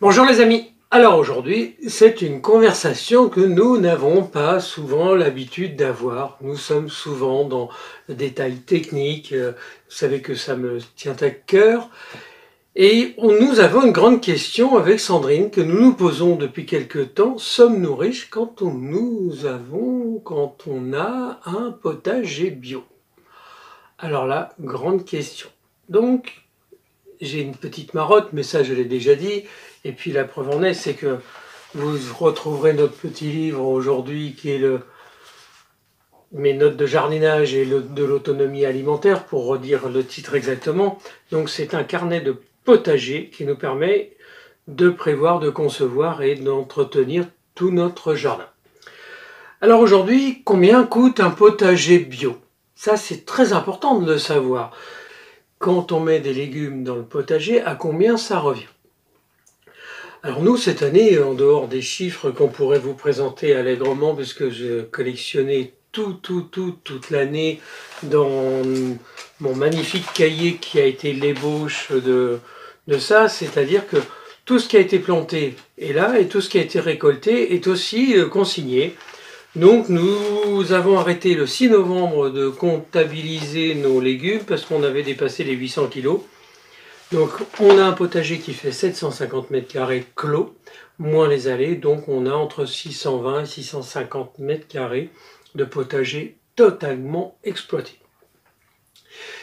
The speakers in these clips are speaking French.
Bonjour les amis. Alors aujourd'hui, c'est une conversation que nous n'avons pas souvent l'habitude d'avoir. Nous sommes souvent dans le détail technique. Vous savez que ça me tient à cœur. Et nous avons une grande question avec Sandrine que nous nous posons depuis quelque temps. Sommes-nous riches quand on a un potager bio? Alors là, grande question. Donc, j'ai une petite marotte, mais ça je l'ai déjà dit. Et puis la preuve en est, c'est que vous retrouverez notre petit livre aujourd'hui qui est mes notes de jardinage et de l'autonomie alimentaire, pour redire le titre exactement. Donc c'est un carnet de potager qui nous permet de prévoir, de concevoir et d'entretenir tout notre jardin. Alors aujourd'hui, combien coûte un potager bio? Ça c'est très important de le savoir. Quand on met des légumes dans le potager, à combien ça revient? Alors nous, cette année, en dehors des chiffres qu'on pourrait vous présenter allègrement, puisque j'ai collectionné toute l'année dans mon magnifique cahier qui a été l'ébauche de ça, c'est-à-dire que tout ce qui a été planté est là et tout ce qui a été récolté est aussi consigné. Donc nous avons arrêté le 6 novembre de comptabiliser nos légumes parce qu'on avait dépassé les 800 kilos. Donc on a un potager qui fait 750 m² clos, moins les allées, donc on a entre 620 et 650 m² de potager totalement exploité.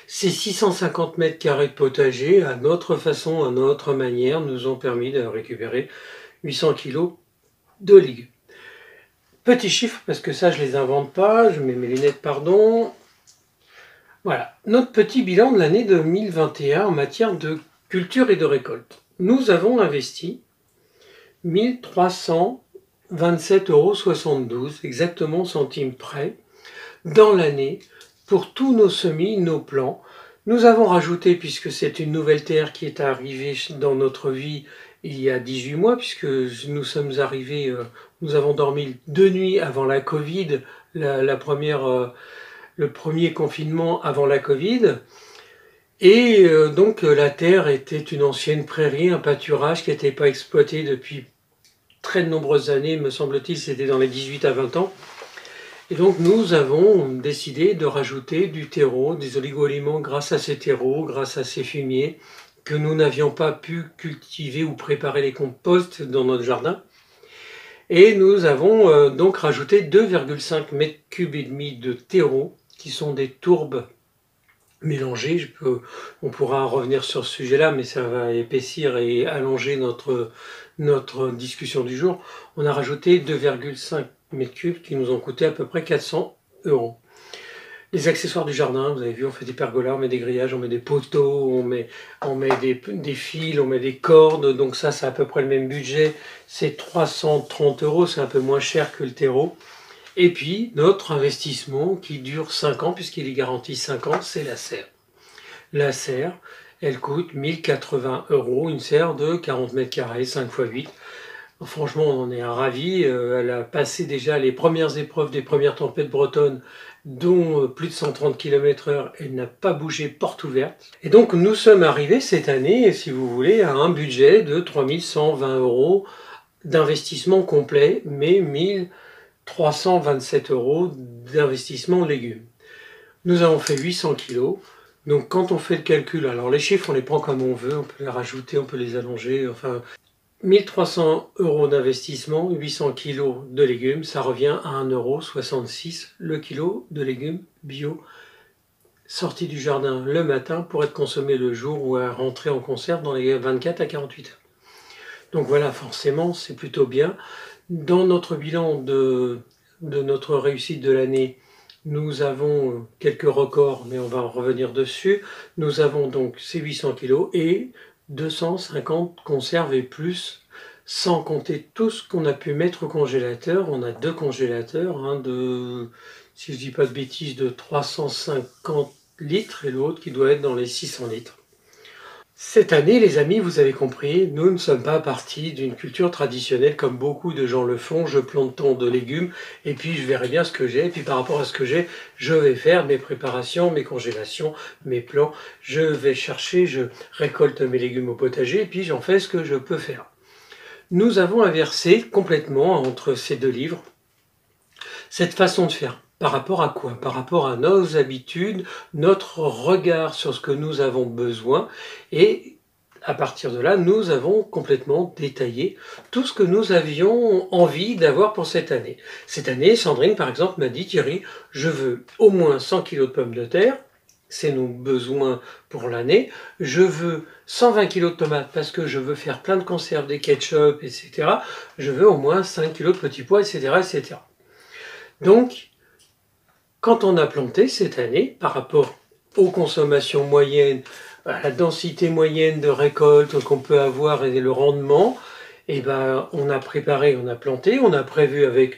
Ces 650 m² de potager, à notre façon, à notre manière, nous ont permis de récupérer 800 kg de légumes. Petit chiffre, parce que ça je ne les invente pas, je mets mes lunettes, pardon. Voilà, notre petit bilan de l'année 2021 en matière de culture et de récolte. Nous avons investi 1 327,72 €, exactement centimes près, dans l'année pour tous nos semis, nos plants. Nous avons rajouté, puisque c'est une nouvelle terre qui est arrivée dans notre vie il y a 18 mois, puisque nous sommes arrivés, nous avons dormi 2 nuits avant la Covid, le premier confinement avant la Covid. Et donc la terre était une ancienne prairie, un pâturage qui n'était pas exploité depuis très de nombreuses années, me semble-t-il, c'était dans les 18 à 20 ans. Et donc nous avons décidé de rajouter du terreau, des oligo-éléments grâce à ces terreaux, grâce à ces fumiers, que nous n'avions pas pu cultiver ou préparer les composts dans notre jardin. Et nous avons donc rajouté 2,5 m3 de terreau, qui sont des tourbes mélangées. On pourra revenir sur ce sujet-là, mais ça va épaissir et allonger notre discussion du jour. On a rajouté 2,5 m3 qui nous ont coûté à peu près 400 €. Les accessoires du jardin, vous avez vu, on fait des pergolas, on met des grillages, on met des poteaux, on met des fils, on met des cordes. Donc ça, c'est à peu près le même budget. C'est 330 €, c'est un peu moins cher que le terreau. Et puis, notre investissement qui dure 5 ans, puisqu'il est garanti 5 ans, c'est la serre. La serre, elle coûte 1080 €, une serre de 40 m², 5 x 8. Franchement, on en est ravis. Elle a passé déjà les premières épreuves des premières tempêtes bretonnes, dont plus de 130 km/h. Elle n'a pas bougé porte ouverte. Et donc, nous sommes arrivés cette année, si vous voulez, à un budget de 3120 € d'investissement complet, mais 1327 € d'investissement en légumes. Nous avons fait 800 kg. Donc quand on fait le calcul, alors les chiffres on les prend comme on veut, on peut les rajouter, on peut les allonger, enfin 1300 € d'investissement, 800 kg de légumes, ça revient à 1,66 € le kilo de légumes bio sortis du jardin le matin pour être consommé le jour ou à rentrer en conserve dans les 24 à 48 heures. Donc voilà, forcément c'est plutôt bien. Dans notre bilan de notre réussite de l'année, nous avons quelques records, mais on va en revenir dessus. Nous avons donc ces 800 kg et 250 conserves et plus, sans compter tout ce qu'on a pu mettre au congélateur. On a 2 congélateurs, un de, si je ne dis pas de bêtises, de 350 litres et l'autre qui doit être dans les 600 litres. Cette année, les amis, vous avez compris, nous ne sommes pas partis d'une culture traditionnelle comme beaucoup de gens le font. Je plante tant de légumes et puis je verrai bien ce que j'ai. Et puis par rapport à ce que j'ai, je vais faire mes préparations, mes congélations, mes plans. Je vais chercher, je récolte mes légumes au potager et puis j'en fais ce que je peux faire. nous avons inversé complètement entre ces deux livres cette façon de faire. Par rapport à quoi? Par rapport à nos habitudes, notre regard sur ce que nous avons besoin, et à partir de là, nous avons complètement détaillé tout ce que nous avions envie d'avoir pour cette année. Cette année, Sandrine, par exemple, m'a dit, Thierry, je veux au moins 100 kg de pommes de terre, c'est nos besoins pour l'année. Je veux 120 kg de tomates parce que je veux faire plein de conserves, des ketchup, etc. Je veux au moins 5 kg de petits pois, etc., etc. Donc, quand on a planté cette année, par rapport aux consommations moyennes, à la densité moyenne de récolte qu'on peut avoir et le rendement, eh ben, on a préparé, on a planté, on a prévu avec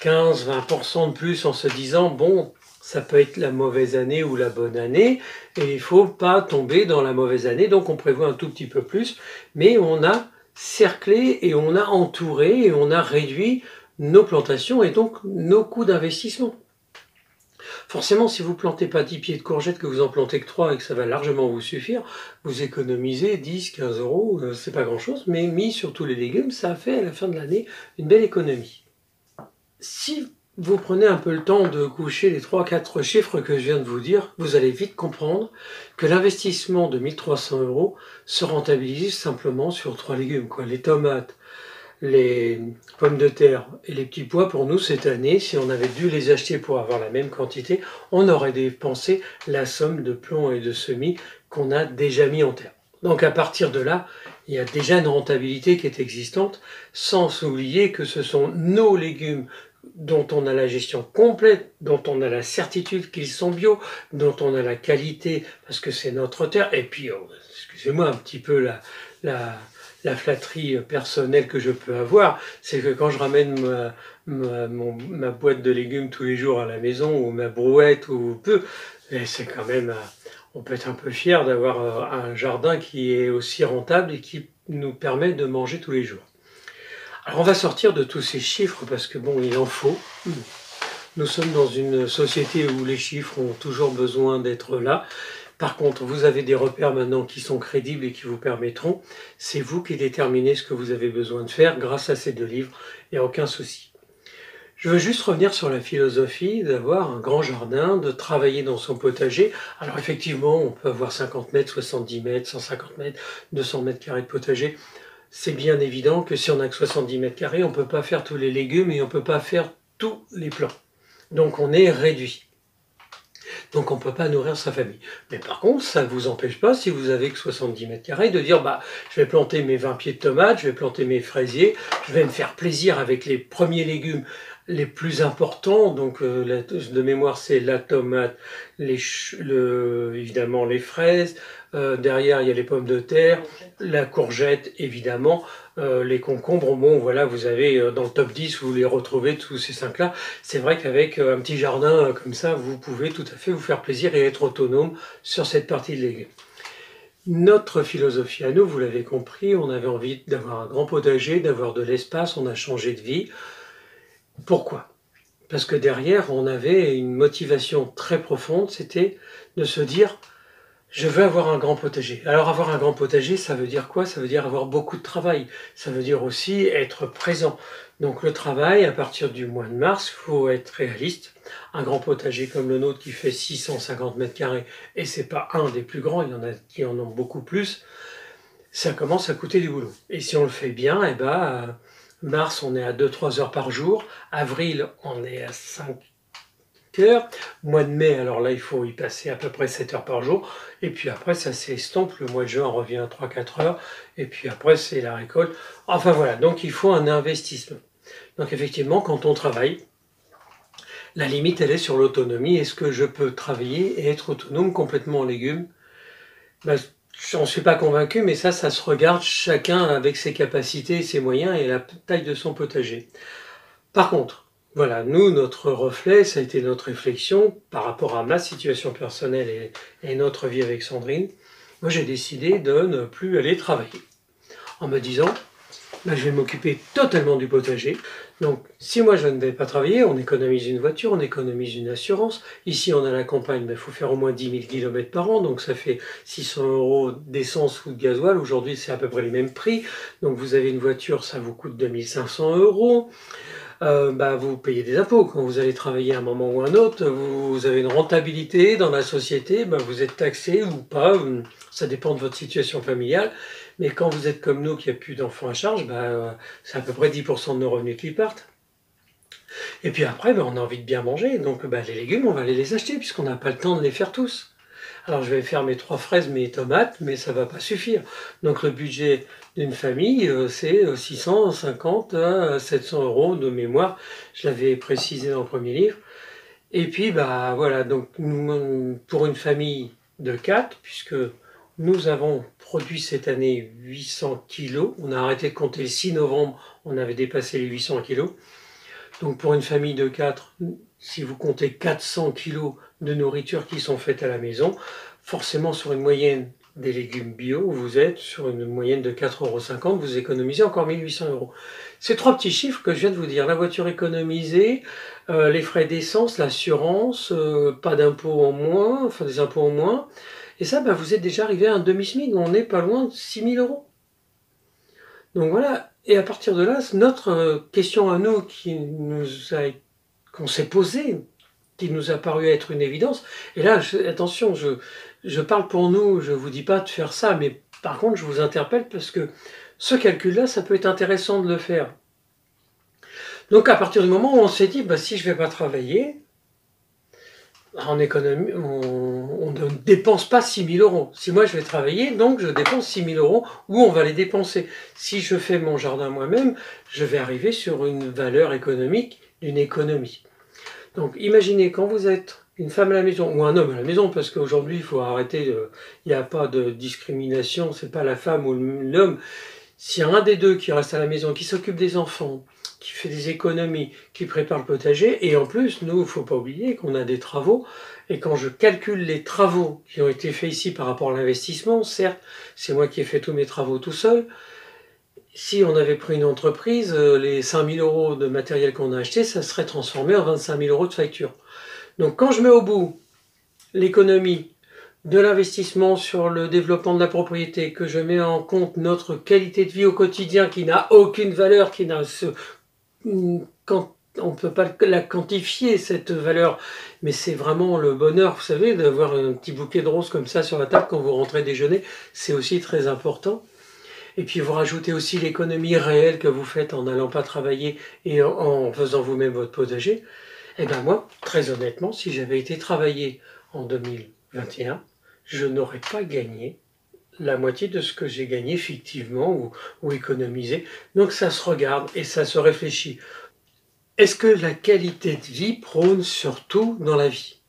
15-20% de plus en se disant, bon, ça peut être la mauvaise année ou la bonne année, et il ne faut pas tomber dans la mauvaise année, donc on prévoit un tout petit peu plus, mais on a cerclé et on a entouré et on a réduit nos plantations et donc nos coûts d'investissement. Forcément, si vous plantez pas 10 pieds de courgettes, que vous en plantez que 3 et que ça va largement vous suffire, vous économisez 10-15 euros, c'est pas grand chose, mais mis sur tous les légumes, ça fait à la fin de l'année une belle économie. Si vous prenez un peu le temps de coucher les 3-4 chiffres que je viens de vous dire, vous allez vite comprendre que l'investissement de 1300 euros se rentabilise simplement sur 3 légumes, quoi. Les tomates, les pommes de terre et les petits pois, pour nous, cette année, si on avait dû les acheter pour avoir la même quantité, on aurait dépensé la somme de plomb et de semis qu'on a déjà mis en terre. Donc à partir de là, il y a déjà une rentabilité qui est existante, sans oublier que ce sont nos légumes dont on a la gestion complète, dont on a la certitude qu'ils sont bio, dont on a la qualité, parce que c'est notre terre, et puis, excusez-moi un petit peu la flatterie personnelle que je peux avoir, c'est que quand je ramène ma boîte de légumes tous les jours à la maison, ou ma brouette, ou peu, c'est quand même, on peut être un peu fier d'avoir un jardin qui est aussi rentable et qui nous permet de manger tous les jours. Alors on va sortir de tous ces chiffres parce que bon, il en faut. Nous sommes dans une société où les chiffres ont toujours besoin d'être là. Par contre, vous avez des repères maintenant qui sont crédibles et qui vous permettront. C'est vous qui déterminez ce que vous avez besoin de faire grâce à ces deux livres. Il n'y a aucun souci. Je veux juste revenir sur la philosophie d'avoir un grand jardin, de travailler dans son potager. Alors effectivement, on peut avoir 50 mètres, 70 mètres, 150 mètres, 200 mètres carrés de potager. C'est bien évident que si on n'a que 70 mètres carrés, on ne peut pas faire tous les légumes et on ne peut pas faire tous les plants. Donc on est réduit. Donc on ne peut pas nourrir sa famille. Mais par contre, ça ne vous empêche pas, si vous avez que 70 mètres carrés, de dire bah, je vais planter mes 20 pieds de tomates, je vais planter mes fraisiers, je vais me faire plaisir avec les premiers légumes les plus importants. Donc de mémoire, c'est la tomate, évidemment les fraises, derrière il y a les pommes de terre, la courgette évidemment, les concombres, bon voilà, vous avez dans le top 10, vous les retrouvez tous ces 5-là. C'est vrai qu'avec un petit jardin comme ça, vous pouvez tout à fait vous faire plaisir et être autonome sur cette partie de légumes. Notre philosophie à nous, vous l'avez compris, on avait envie d'avoir un grand potager, d'avoir de l'espace, on a changé de vie. Pourquoi? Parce que derrière, on avait une motivation très profonde, c'était de se dire je veux avoir un grand potager. Alors avoir un grand potager, ça veut dire quoi? Ça veut dire avoir beaucoup de travail. Ça veut dire aussi être présent. Donc le travail, à partir du mois de mars, il faut être réaliste. Un grand potager comme le nôtre qui fait 650 mètres carrés, et c'est pas un des plus grands, il y en a qui en ont beaucoup plus, ça commence à coûter du boulot. Et si on le fait bien, eh ben, mars, on est à 2-3 heures par jour. Avril, on est à 5 heures. Mois de mai, alors là, il faut y passer à peu près 7 heures par jour. Et puis après, ça s'estompe. Le mois de juin, on revient à 3-4 heures. Et puis après, c'est la récolte. Enfin voilà, donc il faut un investissement. Donc effectivement, quand on travaille, la limite, elle est sur l'autonomie. Est-ce que je peux travailler et être autonome complètement en légumes? Ben, j'en suis pas convaincu, mais ça se regarde chacun avec ses capacités, ses moyens et la taille de son potager. Par contre, voilà, nous, notre reflet, ça a été notre réflexion par rapport à ma situation personnelle et notre vie avec Sandrine. Moi, j'ai décidé de ne plus aller travailler en me disant, ben, je vais m'occuper totalement du potager. Donc, si moi je ne vais pas travailler, on économise une voiture, on économise une assurance. Ici, on a la campagne, il faut faire au moins 10 000 km par an, donc ça fait 600 € d'essence ou de gasoil. Aujourd'hui, c'est à peu près les mêmes prix. Donc, vous avez une voiture, ça vous coûte 2 500 €. Bah, vous payez des impôts. Quand vous allez travailler à un moment ou un autre, vous avez une rentabilité dans la société, bah, vous êtes taxé ou pas, ça dépend de votre situation familiale. Mais quand vous êtes comme nous, qui a plus d'enfants à charge, bah, c'est à peu près 10% de nos revenus qui partent. Et puis après, bah, on a envie de bien manger, donc bah, les légumes, on va aller les acheter, puisqu'on n'a pas le temps de les faire tous. Alors je vais faire mes 3 fraises, mes tomates, mais ça va pas suffire. Donc le budget d'une famille, c'est 650 à 700 € de mémoire. Je l'avais précisé dans le premier livre. Et puis bah voilà, donc pour une famille de 4, puisque nous avons produit cette année 800 kilos, on a arrêté de compter le 6 novembre, on avait dépassé les 800 kilos. Donc pour une famille de 4, si vous comptez 400 kilos de nourriture qui sont faites à la maison, forcément sur une moyenne des légumes bio, vous êtes sur une moyenne de 4,50 €, vous économisez encore 1 800 €. Ces 3 petits chiffres que je viens de vous dire, la voiture économisée, les frais d'essence, l'assurance, pas d'impôts en moins, enfin des impôts en moins, et ça, bah, vous êtes déjà arrivé à un demi-SMIC, on n'est pas loin de 6 000 €. Donc voilà, et à partir de là, notre question à nous qu'on s'est posée, qui nous a paru être une évidence, et là, attention, je parle pour nous, je ne vous dis pas de faire ça, mais par contre, je vous interpelle parce que ce calcul-là, ça peut être intéressant de le faire. Donc à partir du moment où on s'est dit, bah, si je ne vais pas travailler, en économie, on ne dépense pas 6 000 €. Si moi je vais travailler, donc je dépense 6 000 € où on va les dépenser. Si je fais mon jardin moi-même, je vais arriver sur une valeur économique d'une économie. Donc imaginez quand vous êtes une femme à la maison ou un homme à la maison, parce qu'aujourd'hui il faut arrêter, il n'y a pas de discrimination, c'est pas la femme ou l'homme. S'il y a un des deux qui reste à la maison, qui s'occupe des enfants, qui fait des économies, qui prépare le potager, et en plus, nous, il ne faut pas oublier qu'on a des travaux, et quand je calcule les travaux qui ont été faits ici par rapport à l'investissement, certes, c'est moi qui ai fait tous mes travaux tout seul, si on avait pris une entreprise, les 5 000 € de matériel qu'on a acheté, ça serait transformé en 25 000 € de facture. Donc quand je mets au bout l'économie, de l'investissement sur le développement de la propriété, que je mets en compte notre qualité de vie au quotidien qui n'a aucune valeur, qui n'a quand on ne peut pas la quantifier cette valeur, mais c'est vraiment le bonheur, vous savez, d'avoir un petit bouquet de roses comme ça sur la table quand vous rentrez déjeuner, c'est aussi très important. Et puis vous rajoutez aussi l'économie réelle que vous faites en n'allant pas travailler et en faisant vous-même votre potager. Et bien moi, très honnêtement, si j'avais été travailler en 2021, je n'aurais pas gagné la moitié de ce que j'ai gagné fictivement ou économisé. Donc ça se regarde et ça se réfléchit. Est-ce que la qualité de vie prône surtout dans la vie?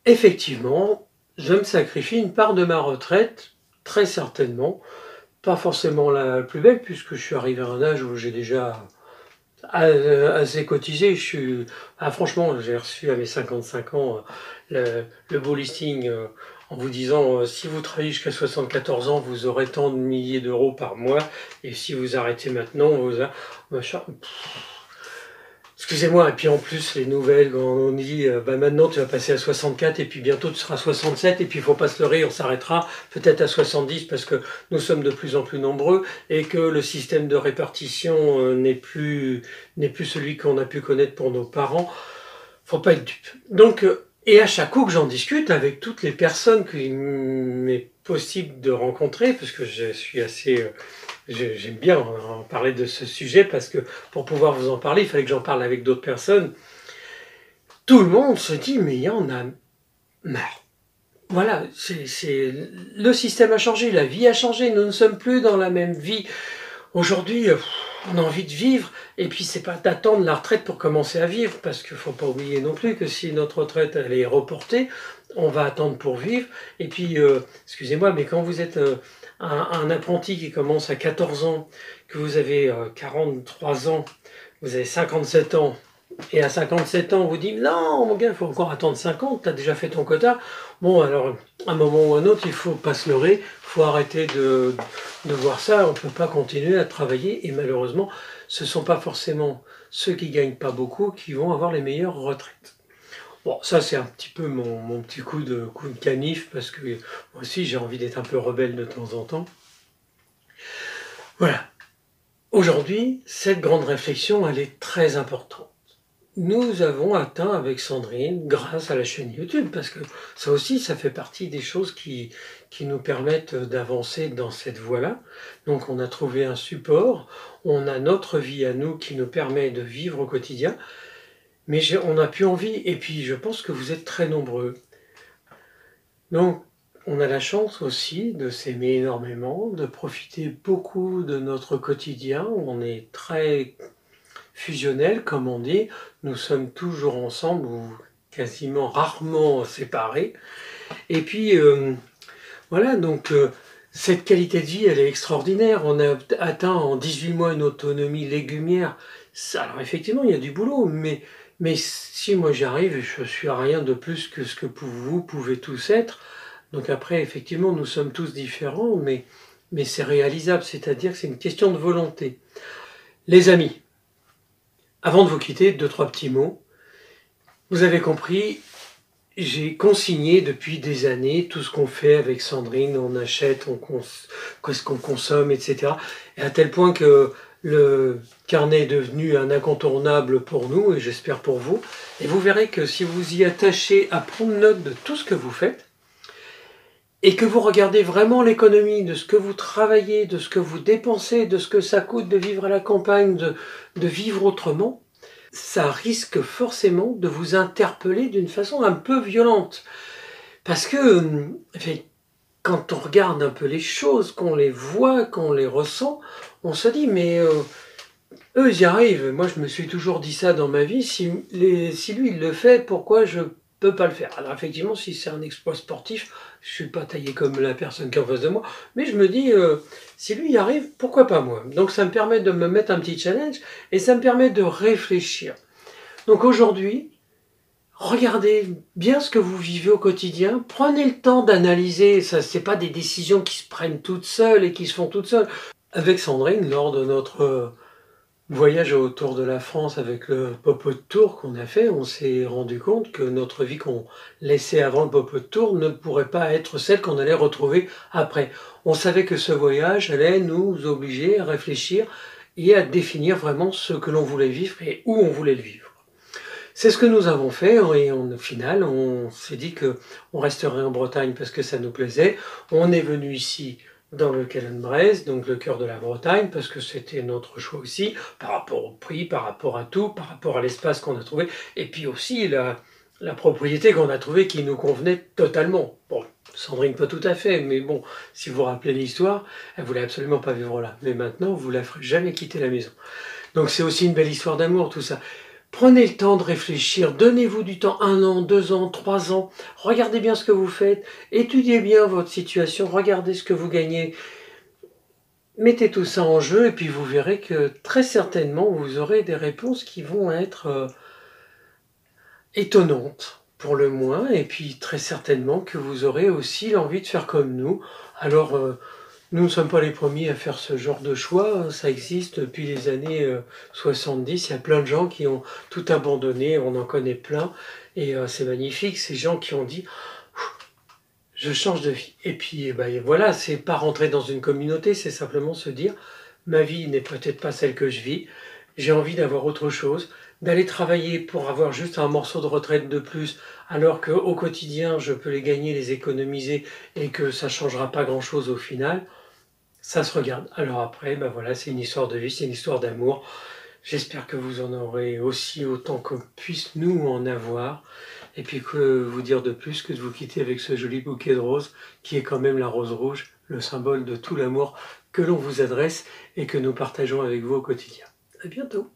Effectivement, je me sacrifie une part de ma retraite, très certainement, pas forcément la plus belle, puisque je suis arrivé à un âge où j'ai déjà assez cotisé. Franchement, j'ai reçu à mes 55 ans le beau listing en vous disant si vous travaillez jusqu'à 74 ans, vous aurez tant de milliers d'euros par mois, et si vous arrêtez maintenant, machin. Excusez-moi, et puis en plus, les nouvelles, quand on dit bah maintenant tu vas passer à 64 et puis bientôt tu seras à 67, et puis il faut pas se leurrer, on s'arrêtera peut-être à 70 parce que nous sommes de plus en plus nombreux et que le système de répartition n'est plus celui qu'on a pu connaître pour nos parents. Faut pas être dupe. Donc, et à chaque coup que j'en discute avec toutes les personnes qu'il m'est possible de rencontrer, parce que je suis assez... J'aime bien en parler de ce sujet parce que pour pouvoir vous en parler, il fallait que j'en parle avec d'autres personnes. Tout le monde se dit, mais il y en a marre. Voilà, le système a changé, la vie a changé, nous ne sommes plus dans la même vie. Aujourd'hui, on a envie de vivre, et puis c'est pas d'attendre la retraite pour commencer à vivre, parce qu'il faut pas oublier non plus que si notre retraite elle est reportée, on va attendre pour vivre. Et puis, excusez-moi, mais quand vous êtes un apprenti qui commence à 14 ans, que vous avez 43 ans, vous avez 57 ans, et à 57 ans on vous dit non mon gars, il faut encore attendre 50, tu as déjà fait ton quota. Bon alors, à un moment ou à un autre, il faut pas se leurrer, il faut arrêter de voir ça, on ne peut pas continuer à travailler, et malheureusement, ce ne sont pas forcément ceux qui gagnent pas beaucoup qui vont avoir les meilleures retraites. Bon, ça c'est un petit peu mon petit coup de canif, parce que moi aussi j'ai envie d'être un peu rebelle de temps en temps. Voilà. Aujourd'hui, cette grande réflexion, elle est très importante. Nous avons atteint avec Sandrine, grâce à la chaîne YouTube, parce que ça aussi, ça fait partie des choses qui nous permettent d'avancer dans cette voie-là. Donc on a trouvé un support, on a notre vie à nous qui nous permet de vivre au quotidien, mais on n'a plus envie, et puis je pense que vous êtes très nombreux. Donc on a la chance aussi de s'aimer énormément, de profiter beaucoup de notre quotidien, on est très fusionnel, comme on dit, nous sommes toujours ensemble ou quasiment rarement séparés. Et puis voilà, donc cette qualité de vie, elle est extraordinaire. On a atteint en 18 mois une autonomie légumière. Ça, alors effectivement, il y a du boulot, mais si moi j'y arrive, je suis à rien de plus que ce que vous pouvez tous être. Donc après, effectivement, nous sommes tous différents, mais c'est réalisable, c'est-à-dire que c'est une question de volonté. Les amis, avant de vous quitter, 2-3 petits mots. Vous avez compris, j'ai consigné depuis des années tout ce qu'on fait avec Sandrine, on achète, qu'est-ce qu'on consomme, etc. Et à tel point que le carnet est devenu un incontournable pour nous, et j'espère pour vous. Et vous verrez que si vous y attachez à prendre note de tout ce que vous faites, et que vous regardez vraiment l'économie, de ce que vous travaillez, de ce que vous dépensez, de ce que ça coûte de vivre à la campagne, de vivre autrement, ça risque forcément de vous interpeller d'une façon un peu violente. Parce que quand on regarde un peu les choses, qu'on les voit, qu'on les ressent, on se dit mais eux ils y arrivent. Moi je me suis toujours dit ça dans ma vie, si lui il le fait, pourquoi je peux pas le faire? Alors effectivement, si c'est un exploit sportif, je suis pas taillé comme la personne qui est en face de moi, mais je me dis, si lui y arrive, pourquoi pas moi? Donc ça me permet de me mettre un petit challenge, et ça me permet de réfléchir. Donc aujourd'hui, regardez bien ce que vous vivez au quotidien, prenez le temps d'analyser, ça c'est pas des décisions qui se prennent toutes seules et qui se font toutes seules. Avec Sandrine, lors de notre voyage autour de la France avec le Popote Tour qu'on a fait, on s'est rendu compte que notre vie qu'on laissait avant le Popote Tour ne pourrait pas être celle qu'on allait retrouver après. On savait que ce voyage allait nous obliger à réfléchir et à définir vraiment ce que l'on voulait vivre et où on voulait le vivre. C'est ce que nous avons fait, et au final, on s'est dit qu'on resterait en Bretagne parce que ça nous plaisait. On est venu ici dans le Calais-Brest, donc le cœur de la Bretagne, parce que c'était notre choix aussi, par rapport au prix, par rapport à tout, par rapport à l'espace qu'on a trouvé, et puis aussi la propriété qu'on a trouvée qui nous convenait totalement. Bon, Sandrine pas tout à fait, mais bon, si vous vous rappelez l'histoire, elle voulait absolument pas vivre là. Mais maintenant, vous la ferez jamais quitter la maison. Donc c'est aussi une belle histoire d'amour, tout ça. Prenez le temps de réfléchir, donnez-vous du temps, 1 an, 2 ans, 3 ans, regardez bien ce que vous faites, étudiez bien votre situation, regardez ce que vous gagnez, mettez tout ça en jeu, et puis vous verrez que très certainement vous aurez des réponses qui vont être étonnantes pour le moins, et puis très certainement que vous aurez aussi l'envie de faire comme nous. Alors nous ne sommes pas les premiers à faire ce genre de choix, ça existe depuis les années 70, il y a plein de gens qui ont tout abandonné, on en connaît plein, et c'est magnifique, ces gens qui ont dit « je change de vie ». Et puis voilà, c'est pas rentrer dans une communauté, c'est simplement se dire « ma vie n'est peut-être pas celle que je vis, j'ai envie d'avoir autre chose ». D'aller travailler pour avoir juste un morceau de retraite de plus, alors qu'au quotidien, je peux les gagner, les économiser, et que ça ne changera pas grand-chose au final, ça se regarde. Alors après, voilà, c'est une histoire de vie, c'est une histoire d'amour. J'espère que vous en aurez aussi autant qu'on puisse nous en avoir. Et puis que vous dire de plus que de vous quitter avec ce joli bouquet de roses, qui est quand même la rose rouge, le symbole de tout l'amour que l'on vous adresse et que nous partageons avec vous au quotidien. À bientôt.